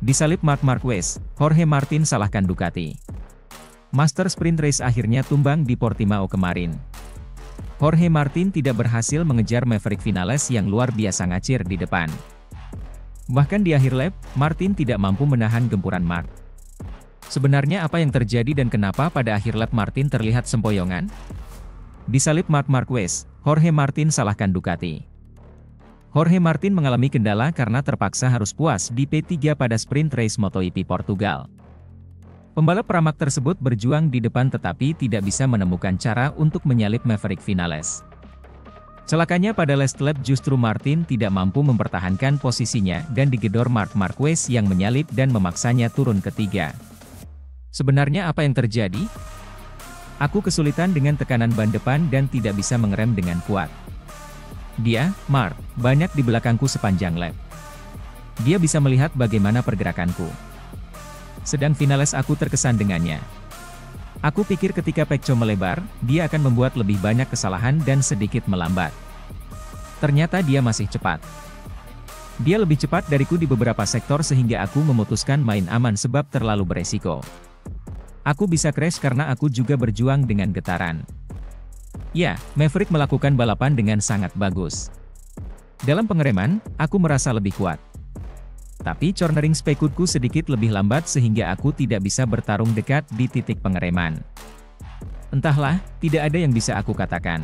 Disalip Marc Marquez, Jorge Martin salahkan Ducati. Master Sprint Race akhirnya tumbang di Portimao kemarin. Jorge Martin tidak berhasil mengejar Maverick Vinales yang luar biasa ngacir di depan. Bahkan di akhir lap, Martin tidak mampu menahan gempuran Marc. Sebenarnya apa yang terjadi dan kenapa pada akhir lap Martin terlihat sempoyongan? Disalip Marc Marquez, Jorge Martin salahkan Ducati. Jorge Martin mengalami kendala karena terpaksa harus puas di P3 pada sprint race MotoGP Portugal. Pembalap Pramac tersebut berjuang di depan tetapi tidak bisa menemukan cara untuk menyalip Maverick Vinales. Celakanya pada last lap justru Martin tidak mampu mempertahankan posisinya dan digedor Marc Marquez yang menyalip dan memaksanya turun ketiga. Sebenarnya apa yang terjadi? Aku kesulitan dengan tekanan ban depan dan tidak bisa mengerem dengan kuat. Dia, Marc, banyak di belakangku sepanjang lap. Dia bisa melihat bagaimana pergerakanku. Sedang Vinales aku terkesan dengannya. Aku pikir ketika Pecco melebar, dia akan membuat lebih banyak kesalahan dan sedikit melambat. Ternyata dia masih cepat. Dia lebih cepat dariku di beberapa sektor sehingga aku memutuskan main aman sebab terlalu beresiko. Aku bisa crash karena aku juga berjuang dengan getaran. Ya, Maverick melakukan balapan dengan sangat bagus. Dalam pengereman, aku merasa lebih kuat. Tapi cornering spekutku sedikit lebih lambat sehingga aku tidak bisa bertarung dekat di titik pengereman. Entahlah, tidak ada yang bisa aku katakan.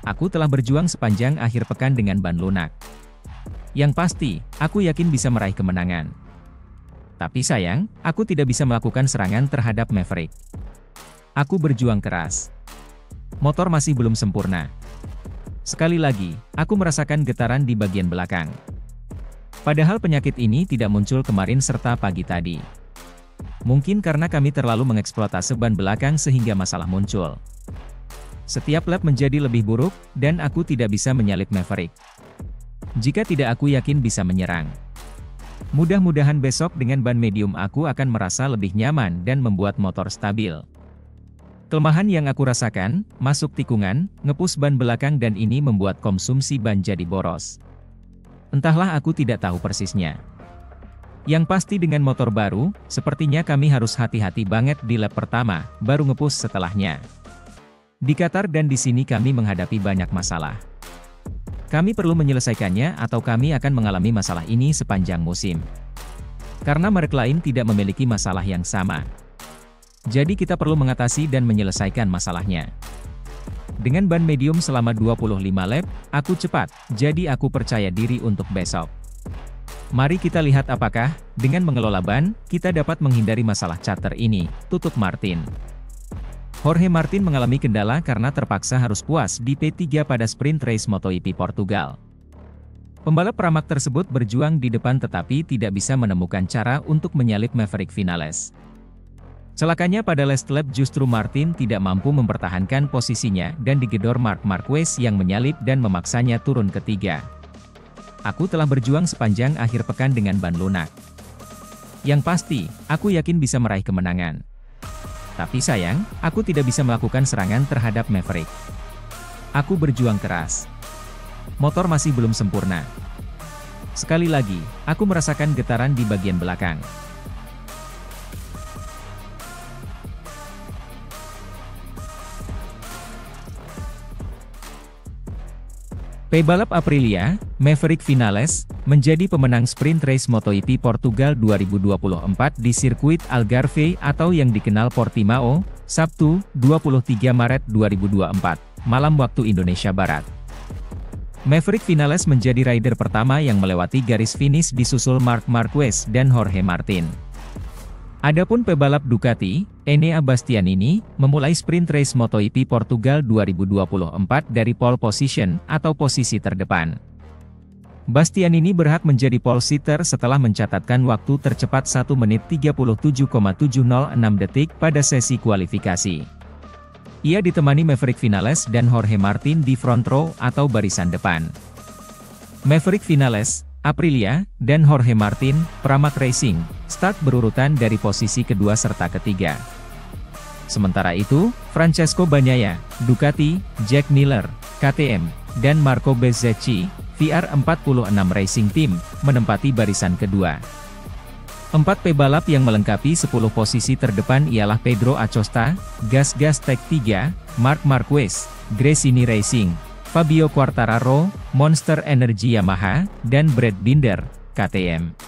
Aku telah berjuang sepanjang akhir pekan dengan ban lunak. Yang pasti, aku yakin bisa meraih kemenangan. Tapi sayang, aku tidak bisa melakukan serangan terhadap Maverick. Aku berjuang keras. Motor masih belum sempurna. Sekali lagi, aku merasakan getaran di bagian belakang. Padahal penyakit ini tidak muncul kemarin serta pagi tadi. Mungkin karena kami terlalu mengeksploitasi ban belakang sehingga masalah muncul. Setiap lap menjadi lebih buruk, dan aku tidak bisa menyalip Maverick. Jika tidak aku yakin bisa menyerang. Mudah-mudahan besok dengan ban medium aku akan merasa lebih nyaman dan membuat motor stabil. Kelemahan yang aku rasakan, masuk tikungan, ngepus ban belakang dan ini membuat konsumsi ban jadi boros. Entahlah aku tidak tahu persisnya. Yang pasti dengan motor baru, sepertinya kami harus hati-hati banget di lap pertama, baru ngepus setelahnya. Di Qatar dan di sini kami menghadapi banyak masalah. Kami perlu menyelesaikannya atau kami akan mengalami masalah ini sepanjang musim. Karena merek lain tidak memiliki masalah yang sama. Jadi kita perlu mengatasi dan menyelesaikan masalahnya. Dengan ban medium selama 25 lap, aku cepat, jadi aku percaya diri untuk besok. Mari kita lihat apakah, dengan mengelola ban, kita dapat menghindari masalah charter ini, tutup Martin. Jorge Martin mengalami kendala karena terpaksa harus puas di P3 pada sprint race MotoGP Portugal. Pembalap Pramac tersebut berjuang di depan tetapi tidak bisa menemukan cara untuk menyalip Maverick Vinales. Celakanya pada last lap justru Martin tidak mampu mempertahankan posisinya dan digedor Marc Marquez yang menyalip dan memaksanya turun ketiga. Aku telah berjuang sepanjang akhir pekan dengan ban lunak. Yang pasti, aku yakin bisa meraih kemenangan. Tapi sayang, aku tidak bisa melakukan serangan terhadap Maverick. Aku berjuang keras. Motor masih belum sempurna. Sekali lagi, aku merasakan getaran di bagian belakang. Pebalap Aprilia, Maverick Vinales, menjadi pemenang sprint race MotoGP Portugal 2024 di sirkuit Algarve atau yang dikenal Portimao, Sabtu, 23 Maret 2024, malam waktu Indonesia Barat. Maverick Vinales menjadi rider pertama yang melewati garis finish disusul Marc Marquez dan Jorge Martin. Adapun pebalap Ducati, Enea Bastianini, memulai sprint race MotoGP Portugal 2024 dari pole position atau posisi terdepan. Bastianini berhak menjadi pole sitter setelah mencatatkan waktu tercepat 1 menit 37,706 detik pada sesi kualifikasi. Ia ditemani Maverick Vinales dan Jorge Martin di front row atau barisan depan. Maverick Vinales, Aprilia, dan Jorge Martin, Pramac Racing, start berurutan dari posisi kedua serta ketiga. Sementara itu, Francesco Bagnaia, Ducati, Jack Miller, KTM, dan Marco Bezzecchi, VR46 Racing Team, menempati barisan kedua. 4 pebalap yang melengkapi 10 posisi terdepan ialah Pedro Acosta, GasGas Tech3, Marc Marquez, Gresini Racing, Fabio Quartararo, Monster Energy Yamaha, dan Brad Binder, KTM.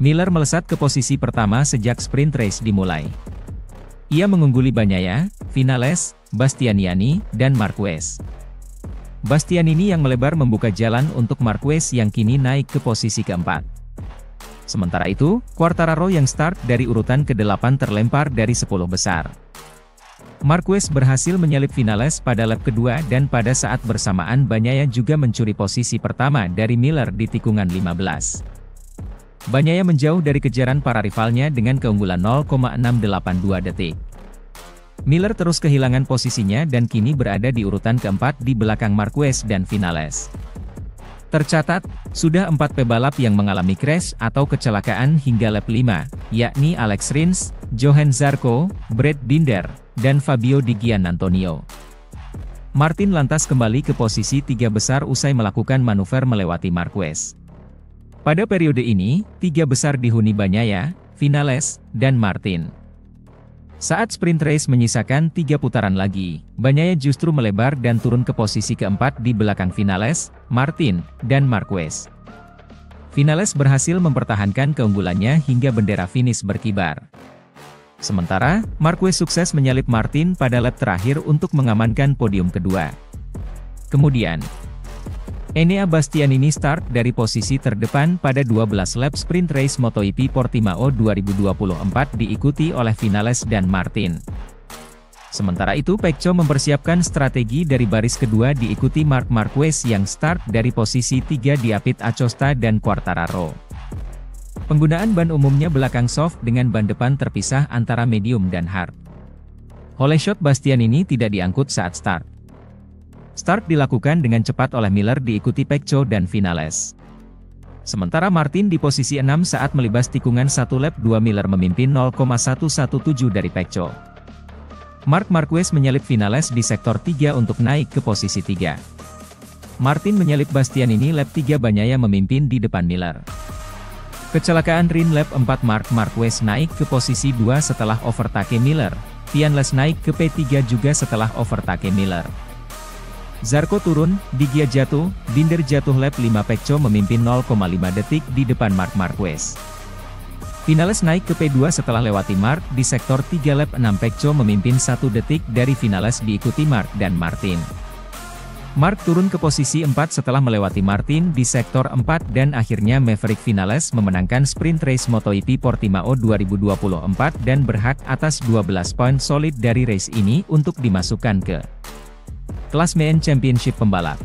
Miller melesat ke posisi pertama sejak sprint race dimulai. Ia mengungguli Bagnaia, Vinales, Bastianini, dan Marquez. Bastianini yang melebar membuka jalan untuk Marquez yang kini naik ke posisi keempat. Sementara itu, Quartararo yang start dari urutan ke-8 terlempar dari 10 besar. Marquez berhasil menyalip Vinales pada lap kedua dan pada saat bersamaan Bagnaia juga mencuri posisi pertama dari Miller di tikungan 15. Bagnaia menjauh dari kejaran para rivalnya dengan keunggulan 0,682 detik. Miller terus kehilangan posisinya dan kini berada di urutan keempat di belakang Marquez dan Vinales. Tercatat, sudah 4 pebalap yang mengalami crash atau kecelakaan hingga lap 5, yakni Alex Rins, Johann Zarco, Brad Binder, dan Fabio Di Giannantonio. Martin lantas kembali ke posisi 3 besar usai melakukan manuver melewati Marquez. Pada periode ini, 3 besar dihuni Bagnaia, Vinales, dan Martin. Saat sprint race menyisakan 3 putaran lagi, Bagnaia justru melebar dan turun ke posisi keempat di belakang Vinales, Martin, dan Marquez. Vinales berhasil mempertahankan keunggulannya hingga bendera finish berkibar. Sementara, Marquez sukses menyalip Martin pada lap terakhir untuk mengamankan podium kedua. Kemudian, Enea Bastianini start dari posisi terdepan pada 12 lap sprint race MotoGP Portimao 2024 diikuti oleh Vinales dan Martin. Sementara itu Pecco mempersiapkan strategi dari baris kedua diikuti Marc Marquez yang start dari posisi 3 diapit Acosta dan Quartararo. Penggunaan ban umumnya belakang soft dengan ban depan terpisah antara medium dan hard. Hole shot Bastianini tidak diangkut saat start. Start dilakukan dengan cepat oleh Miller diikuti Pecco dan Vinales. Sementara Martin di posisi 6 saat melibas tikungan 1 lap 2 Miller memimpin 0,117 dari Pecco. Marc Marquez menyalip Vinales di sektor 3 untuk naik ke posisi 3. Martin menyalip Bastianini lap 3 Bagnaia memimpin di depan Miller. Kecelakaan Rin lap 4 Marc Marquez naik ke posisi 2 setelah overtake Miller. Vinales naik ke P3 juga setelah overtake Miller. Zarco turun, Di Gia jatuh, Binder jatuh lap 5 Pecco memimpin 0,5 detik di depan Marc Marquez. Vinales naik ke P2 setelah lewati Marc di sektor 3 lap 6 Pecco memimpin 1 detik dari Vinales diikuti Marc dan Martin. Marc turun ke posisi 4 setelah melewati Martin di sektor 4 dan akhirnya Maverick Vinales memenangkan sprint race MotoGP Portimao 2024 dan berhak atas 12 poin solid dari race ini untuk dimasukkan ke Klassemen Championship pembalap.